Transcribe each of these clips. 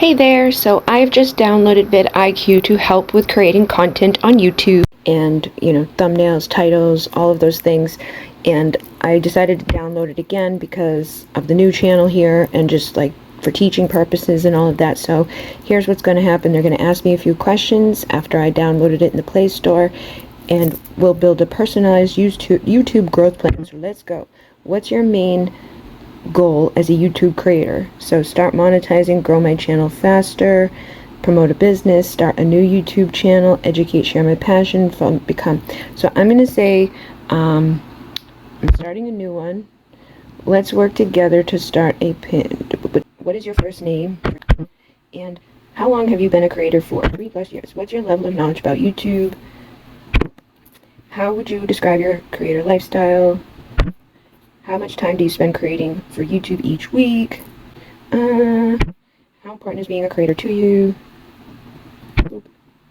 Hey there, so I've just downloaded VidIQ to help with creating content on YouTube and, thumbnails, titles, all of those things. And I decided to download it again because of the new channel here and just like for teaching purposes and all of that. So here's what's going to happen. They're going to ask me a few questions after I downloaded it in the Play Store, and we'll build a personalized YouTube growth plan. So let's go. What's your main goal as a YouTube creator? So start monetizing, grow my channel faster, promote a business, start a new YouTube channel, educate, share my passion, become. So I'm going to say I'm starting a new one. Let's work together to start a pin. What is your first name? And how long have you been a creator for? 3+ years. What's your level of knowledge about YouTube? How would you describe your creator lifestyle? How much time do you spend creating for YouTube each week? How important is being a creator to you?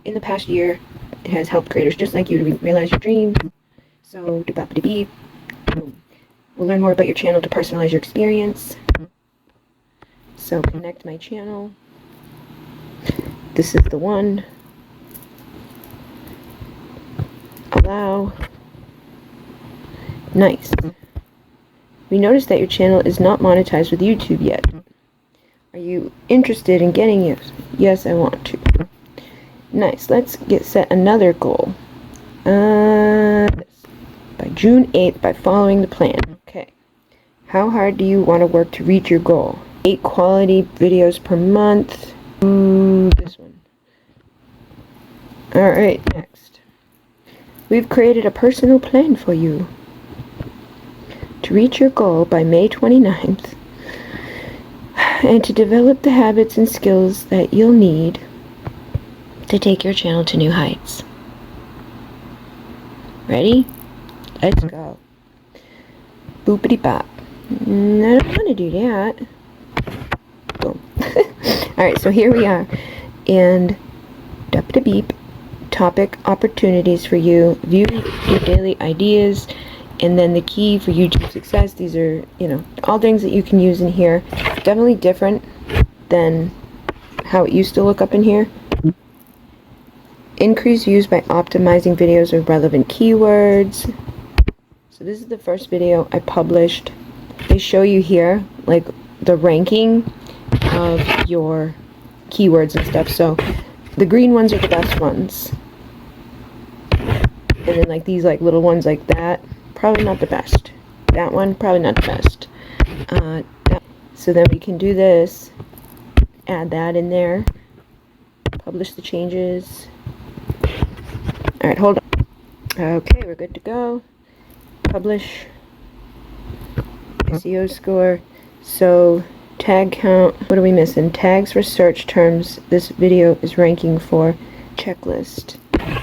In the past year, it has helped creators just like you to realize your dreams. So, beep. We'll learn more about your channel to personalize your experience. So, connect my channel. This is the one. Allow. Nice. We noticed that your channel is not monetized with YouTube yet. Are you interested in getting it? Yes, I want to. Nice. Let's set another goal. By June 8th, by following the plan. Okay. How hard do you want to work to reach your goal? 8 quality videos per month. This one. Alright, next. We've created a personal plan for you to reach your goal by May 29th, and to develop the habits and skills that you'll need to take your channel to new heights. Ready? Let's go. Boopity bop. I don't want to do that. Boom. Alright, so here we are. And beep. Topic opportunities for you. View your daily ideas. And then the key for YouTube success, these are, all things that you can use in here. Definitely different than how it used to look up in here. Increase views by optimizing videos with relevant keywords. So this is the first video I published. They show you here, like, the ranking of your keywords and stuff. So the green ones are the best ones. And then, like, these, like, little ones like that. Probably not the best. That one, probably not the best. So then we can do this, add that in there, publish the changes. Alright, hold on. Okay, we're good to go. Publish. SEO score. So, tag count. What are we missing? Tags for search terms. This video is ranking for. Checklist.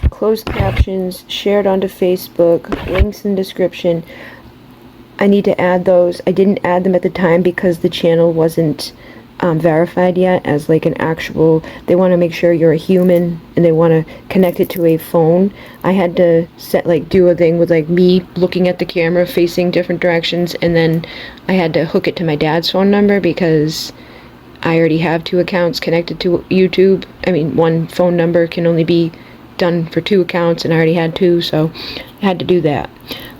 Closed captions, shared onto Facebook, links in description. I need to add those. I didn't add them at the time because the channel wasn't verified yet as like an actual. They want to make sure you're a human and they want to connect it to a phone. I had to do a thing with like me looking at the camera facing different directions, and then I had to hook it to my dad's phone number because I already have 2 accounts connected to YouTube. I mean, one phone number can only be done for 2 accounts, and I already had 2, so I had to do that.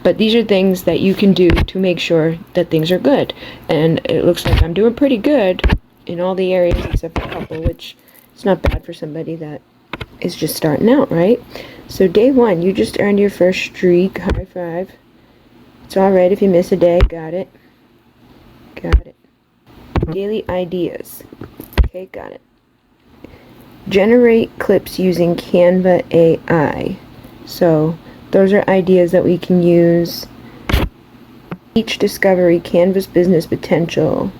But these are things that you can do to make sure that things are good, and it looks like I'm doing pretty good in all the areas except for a couple, which is not bad for somebody that is just starting out, right? So day 1, you just earned your first streak. High five. It's alright if you miss a day. Got it. Daily ideas. Okay, got it. Generate clips using Canva AI. So those are ideas that we can use. Each discovery, Canva's business potential.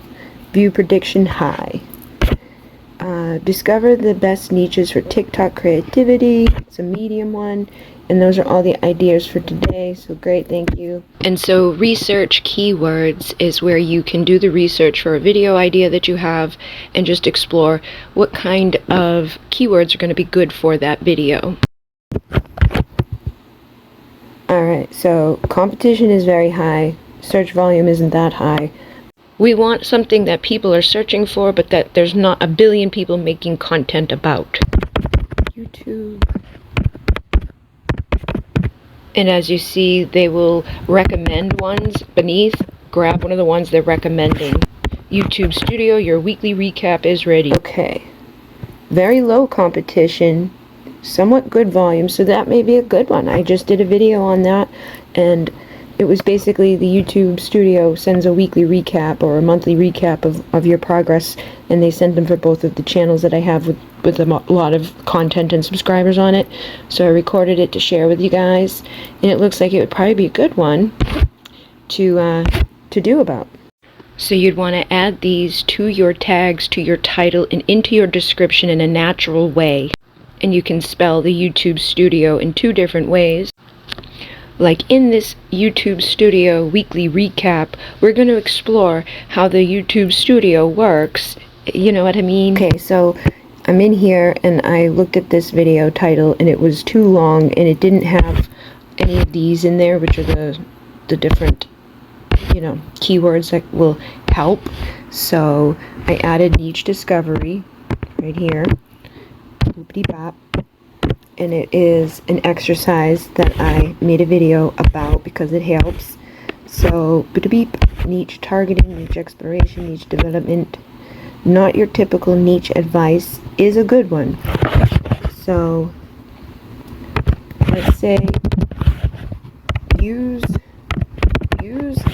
View prediction high. Discover the best niches for TikTok creativity. It's a medium one. And those are all the ideas for today. So great, thank you. And so research keywords is where you can do the research for a video idea that you have and just explore what kind of keywords are going to be good for that video. Alright, so competition is very high. Search volume isn't that high. We want something that people are searching for, but that there's not a billion people making content about. YouTube. And as you see, they will recommend ones beneath. Grab one of the ones they're recommending. YouTube Studio, your weekly recap is ready. Okay. Very low competition, somewhat good volume, so that may be a good one. I just did a video on that, and it was basically the YouTube Studio sends a weekly recap or a monthly recap of your progress, and they send them for both of the channels that I have with a lot of content and subscribers on it. So I recorded it to share with you guys, and it looks like it would probably be a good one to do about. So you'd want to add these to your tags, to your title, and into your description in a natural way. And you can spell the YouTube Studio in 2 different ways. Like in this YouTube Studio weekly recap, we're going to explore how the YouTube Studio works. You know what I mean? Okay, so I'm in here and I looked at this video title and it was too long and it didn't have any of these in there, which are the different, you know, keywords that will help. So I added niche discovery right here. Boopity bop. And it is an exercise that I made a video about because it helps. So, beep, niche targeting, niche exploration, niche development. Not your typical niche advice is a good one. So, let's say use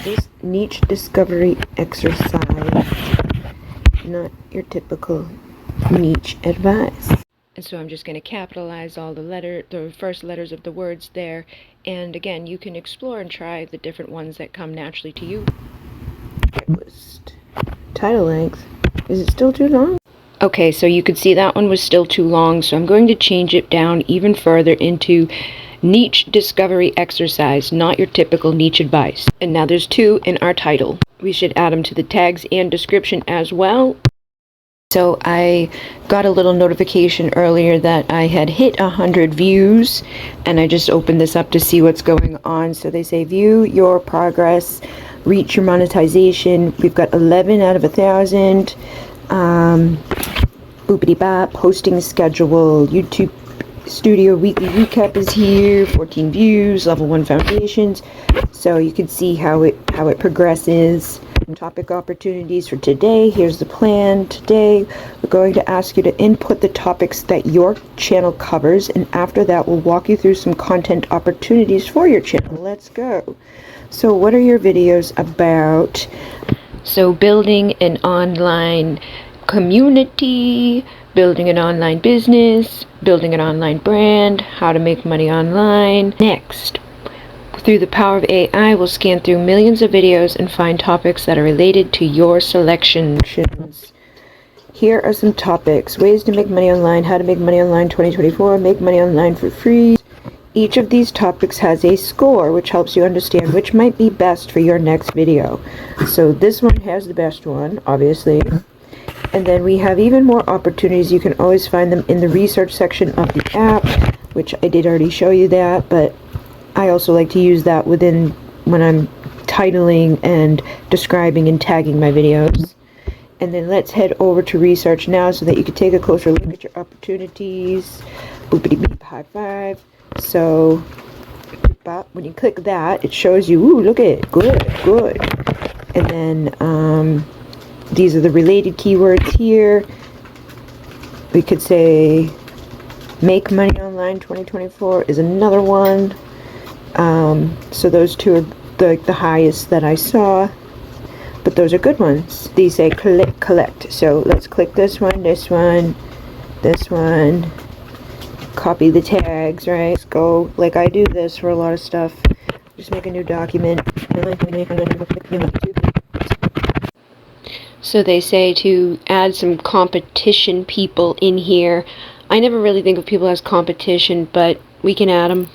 this niche discovery exercise. Not your typical niche advice. And so I'm just going to capitalize all the first letters of the words there. And again, you can explore and try the different ones that come naturally to you. Title length. Is it still too long? Okay, so you could see that one was still too long, so I'm going to change it down even further into niche discovery exercise, not your typical niche advice. And now there's 2 in our title. We should add them to the tags and description as well. So I got a little notification earlier that I had hit 100 views, and I just opened this up to see what's going on. So they say view your progress, reach your monetization. We've got 11 out of 1,000. Boopity bop, posting schedule, YouTube Studio weekly recap is here, 14 views, level 1 foundations. So you can see how it progresses. Topic opportunities for today. Here's the plan. Today we're going to ask you to input the topics that your channel covers, and after that we'll walk you through some content opportunities for your channel. Let's go. So what are your videos about? So building an online community, building an online business, building an online brand, how to make money online. Next, through the power of AI, we'll scan through millions of videos and find topics that are related to your selections. Here are some topics. Ways to make money online, how to make money online 2024, make money online for free. Each of these topics has a score, which helps you understand which might be best for your next video. So this one has the best one, obviously. And then we have even more opportunities. You can always find them in the research section of the app, which I did already show you that, but I also like to use that when I'm titling and describing and tagging my videos. And then let's head over to research now so that you can take a closer look at your opportunities. Boopity beep, high five. So when you click that, it shows you, ooh, look at it, good. And then these are the related keywords here. We could say make money online 2024 is another one. So those 2 are the highest that I saw, but those are good ones. These say collect. So let's click this one, this one, copy the tags, right? Let's go, like I do this for a lot of stuff. Just make a new document. So they say to add some competition people in here. I never really think of people as competition, but we can add them.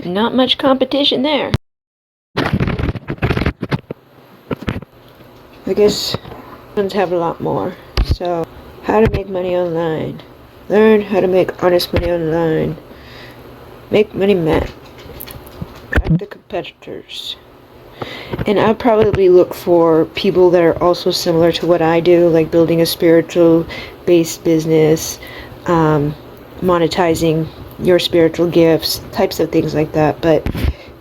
Not much competition there. I guess ones have a lot more. So, how to make money online. Learn how to make honest money online. Make money map. Track the competitors. And I'll probably look for people that are also similar to what I do, like building a spiritual based business, monetizing your spiritual gifts, types of things like that. But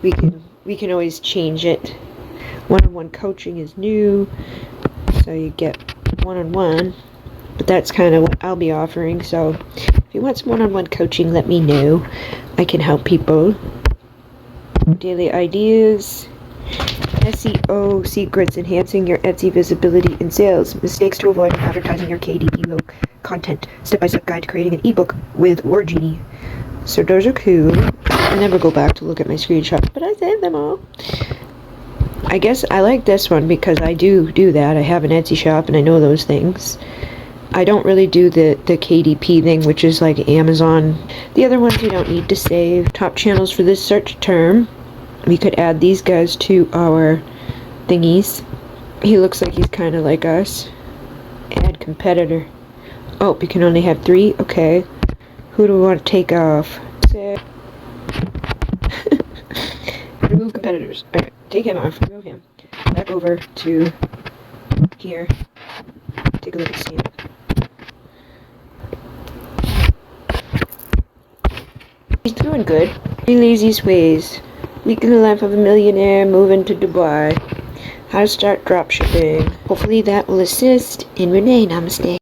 we can always change it. One-on-one coaching is new, so you get one-on-one, but that's kind of what I'll be offering. So if you want some one-on-one coaching, let me know. I can help people. Daily ideas, SEO secrets, enhancing your Etsy visibility and sales, mistakes to avoid when advertising your KDP low content, step-by-step guide to creating an ebook with Word Genie. So those are cool. I never go back to look at my screenshots, but I saved them all. I guess I like this one because I do that. I have an Etsy shop and I know those things. I don't really do the KDP thing, which is like Amazon. The other ones you don't need to save. Top channels for this search term. We could add these guys to our thingies. He looks like he's kind of like us. Add competitor. Oh, we can only have 3? Okay. Who do we want to take off? Remove competitors. Alright, take him off. Remove him. Back over to here. Take a look at Sam. He's doing good. 3 laziest ways. Week in the life of a millionaire moving to Dubai. How to start dropshipping. Hopefully that will assist. And Renee, namaste.